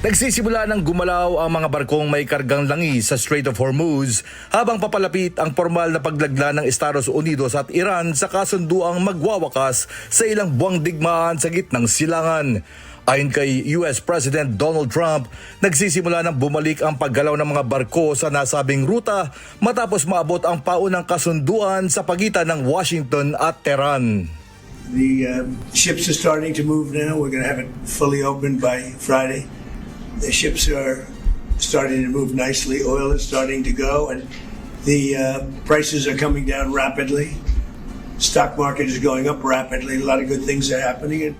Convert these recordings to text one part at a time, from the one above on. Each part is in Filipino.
Nagsisimula ng gumalaw ang mga barkong may kargang langis sa Strait of Hormuz habang papalapit ang formal na paglagla ng Estados Unidos at Iran sa kasunduang magwawakas sa ilang buwang digmaan sa gitnang silangan. Ayon kay US President Donald Trump, nagsisimula ng bumalik ang paggalaw ng mga barko sa nasabing ruta matapos maabot ang paunang kasunduan sa pagitan ng Washington at Tehran. The ships are starting to move now. We're going to have it fully open by Friday. The ships are starting to move nicely. Oil is starting to go, and the prices are coming down rapidly. Stock market is going up rapidly. A lot of good things are happening.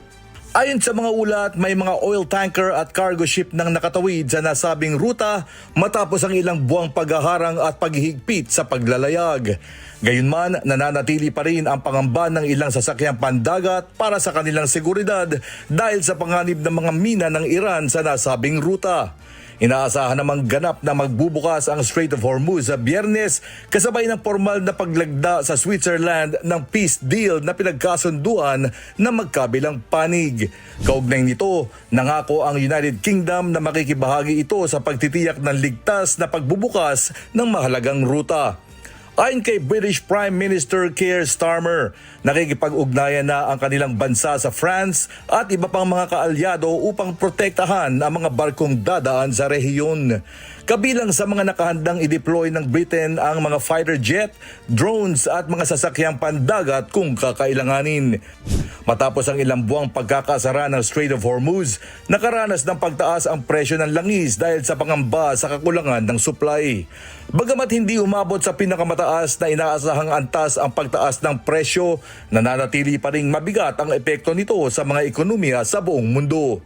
Ayon sa mga ulat, may mga oil tanker at cargo ship nang nakatawid sa nasabing ruta matapos ang ilang buwang paghaharang at paghihigpit sa paglalayag. Gayunman, nananatili pa rin ang pangamba ng ilang sasakyang pandagat para sa kanilang seguridad dahil sa panganib ng mga mina ng Iran sa nasabing ruta. Inaasahan namang ganap na magbubukas ang Strait of Hormuz sa Biyernes kasabay ng formal na paglagda sa Switzerland ng peace deal na pinagkasunduan ng magkabilang panig. Kaugnay nito, nangako ang United Kingdom na makikibahagi ito sa pagtitiyak ng ligtas na pagbubukas ng mahalagang ruta. Ayon kay British Prime Minister Keir Starmer, nakikipag-ugnayan na ang kanilang bansa sa France at iba pang mga kaalyado upang protektahan ang mga barkong dadaan sa rehiyon. Kabilang sa mga nakahandang i-deploy ng Britain ang mga fighter jet, drones at mga sasakyang pandagat kung kakailanganin. Matapos ang ilang buwang pagkakasara ng Strait of Hormuz, nakaranas ng pagtaas ang presyo ng langis dahil sa pangamba sa kakulangan ng supply. Bagamat hindi umabot sa pinakamataas na inaasahang antas ang pagtaas ng presyo, nananatili pa ring mabigat ang epekto nito sa mga ekonomiya sa buong mundo.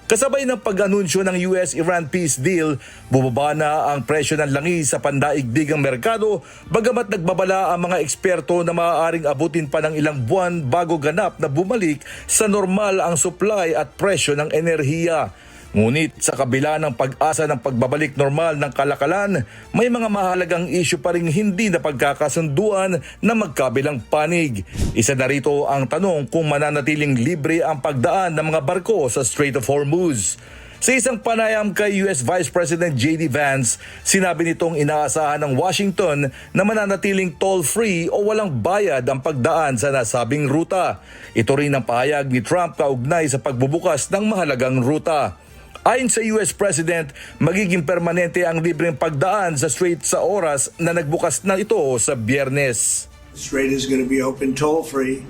Kasabay ng pag-anunsyo ng US-Iran peace deal, bumaba na ang presyo ng langis sa pandaigdigang merkado, bagamat nagbabala ang mga eksperto na maaaring abutin pa ng ilang buwan bago ganap na bumalik sa normal ang supply at presyo ng enerhiya. Ngunit sa kabila ng pag-asa ng pagbabalik normal ng kalakalan, may mga mahalagang isyu pa ring hindi na pagkakasunduan na magkabilang panig. Isa na rito ang tanong kung mananatiling libre ang pagdaan ng mga barko sa Strait of Hormuz. Sa isang panayam kay US Vice President J.D. Vance, sinabi nitong inaasahan ng Washington na mananatiling toll-free o walang bayad ang pagdaan sa nasabing ruta. Ito rin ang pahayag ni Trump kaugnay sa pagbubukas ng mahalagang ruta. Ayon sa US President, magiging permanente ang libreng pagdaan sa strait sa oras na nagbukas na ito sa Biyernes. The strait is going to be open toll-free,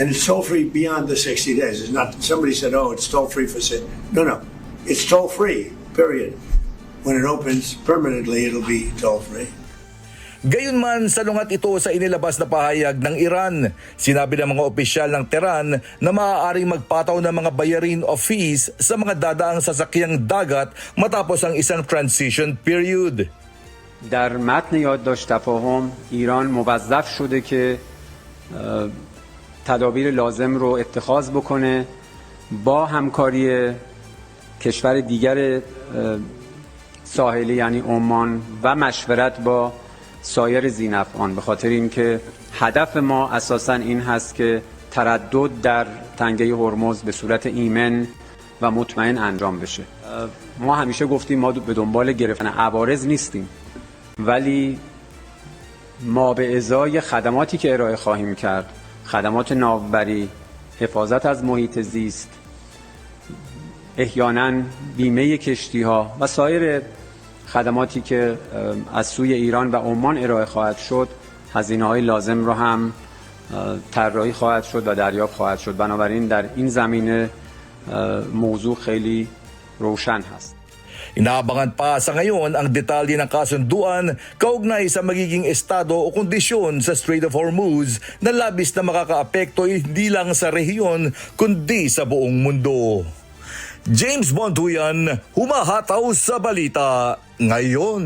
and it's toll-free beyond the 60 days. It's not, somebody said, oh, it's toll-free for... No. It's toll-free, period. When it opens permanently, it'll be toll-free. Gayunman, salungat ito sa inilabas na pahayag ng Iran. Sinabi ng mga opisyal ng Tehran na maaaring magpataw ng mga bayarin o fees sa mga dadaang sasakyang dagat matapos ang isang transition period. در متن یادداشت تفاهم ایران موظف شده که تدابیر لازم رو اتخاذ بکنه با همکاری کشور دیگر ساحلی یعنی عمان و مشورت با سایر ذی‌نفعان، به خاطر اینکه هدف ما اساساً این هست که تردد در تنگه هرمز به صورت ایمن و مطمئن انجام بشه. ما همیشه گفتیم ما به دنبال گرفتن عوارض نیستیم، ولی ما به ازای خدماتی که ارائه خواهیم کرد، خدمات ناوبری، حفاظت از محیط زیست، احیانا بیمه کشتی‌ها و سایر خدماتی که از سوی ایران و عمان ارائه خواهد شد، هزینه‌های لازم رو هم طراحی خواهد شد و دریافت خواهد شد. بنابراین در این زمینه موضوع خیلی روشن هست. Inaabangan pa sa ngayon ang detalye ng kasunduan kaugnay sa magiging estado o kondisyon sa Strait of Hormuz na labis na makakaapekto hindi lang sa rehiyon kundi sa buong mundo. James Bontuyan, humahataw sa balita ngayon.